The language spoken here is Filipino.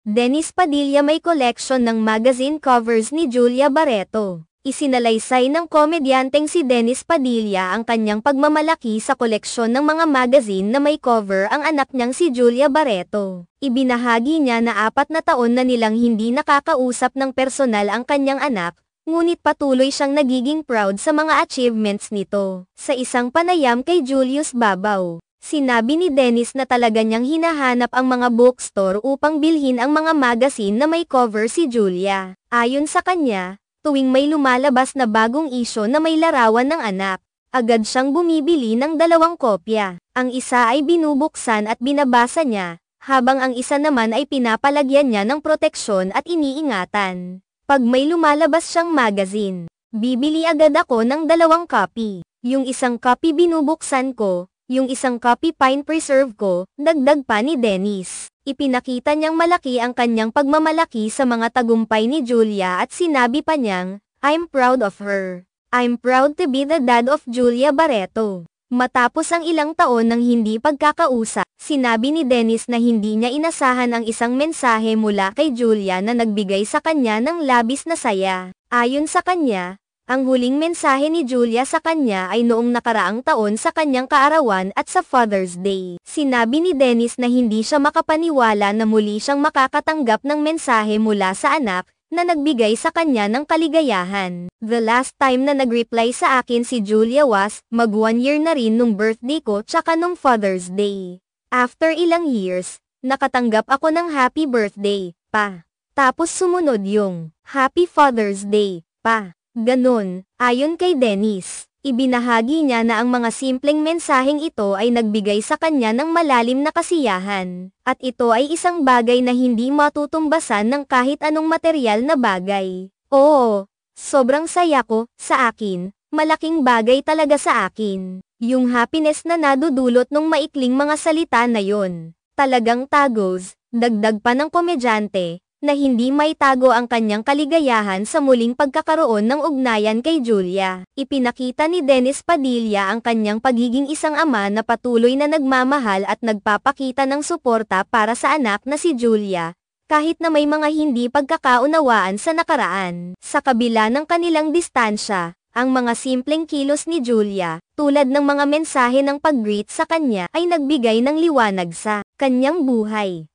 Dennis Padilla may collection ng magazine covers ni Julia Barreto. Isinalaysay ng komedyanteng si Dennis Padilla ang kanyang pagmamalaki sa koleksyon ng mga magazine na may cover ang anak niyang si Julia Barreto. Ibinahagi niya na 4 na taon na nilang hindi nakakausap ng personal ang kanyang anak, ngunit patuloy siyang nagiging proud sa mga achievements nito. Sa isang panayam kay Julius Babaw, sinabi ni Dennis na talaga niyang hinahanap ang mga bookstore upang bilhin ang mga magazine na may cover si Julia. Ayon sa kanya, tuwing may lumalabas na bagong isyo na may larawan ng anak, agad siyang bumibili ng 2 kopya. Ang isa ay binubuksan at binabasa niya, habang ang isa naman ay pinapalagyan niya ng proteksyon at iniingatan. Pag may lumalabas siyang magazine, bibili agad ako ng 2 copy. Yung isang copy binubuksan ko, yung isang copy pine preserve ko, dagdag pa ni Dennis. Ipinakita niyang malaki ang kanyang pagmamalaki sa mga tagumpay ni Julia at sinabi pa niyang, "I'm proud of her. I'm proud to be the dad of Julia Barreto." Matapos ang ilang taon ng hindi pagkakausap, sinabi ni Dennis na hindi niya inasahan ang isang mensahe mula kay Julia na nagbigay sa kanya ng labis na saya. Ayon sa kanya, ang huling mensahe ni Julia sa kanya ay noong nakaraang taon sa kanyang kaarawan at sa Father's Day. Sinabi ni Dennis na hindi siya makapaniwala na muli siyang makakatanggap ng mensahe mula sa anak na nagbigay sa kanya ng kaligayahan. "The last time na nag-reply sa akin si Julia was, mag 1 year na rin nung birthday ko tsaka nung Father's Day. After ilang years, nakatanggap ako ng happy birthday, pa. Tapos sumunod yung, happy Father's Day, pa." Ganon, ayon kay Dennis. Ibinahagi niya na ang mga simpleng mensaheng ito ay nagbigay sa kanya ng malalim na kasiyahan, at ito ay isang bagay na hindi matutumbasan ng kahit anong materyal na bagay. "Oo, sobrang saya ko, sa akin, malaking bagay talaga sa akin. Yung happiness na nadudulot nung maikling mga salita na yon. Talagang tagos," dagdag pa ng komedyante, na hindi maitago ang kanyang kaligayahan sa muling pagkakaroon ng ugnayan kay Julia. Ipinakita ni Dennis Padilla ang kanyang pagiging isang ama na patuloy na nagmamahal at nagpapakita ng suporta para sa anak na si Julia, kahit na may mga hindi pagkakaunawaan sa nakaraan. Sa kabila ng kanilang distansya, ang mga simpleng kilos ni Julia, tulad ng mga mensahe ng pag-greet sa kanya, ay nagbigay ng liwanag sa kanyang buhay.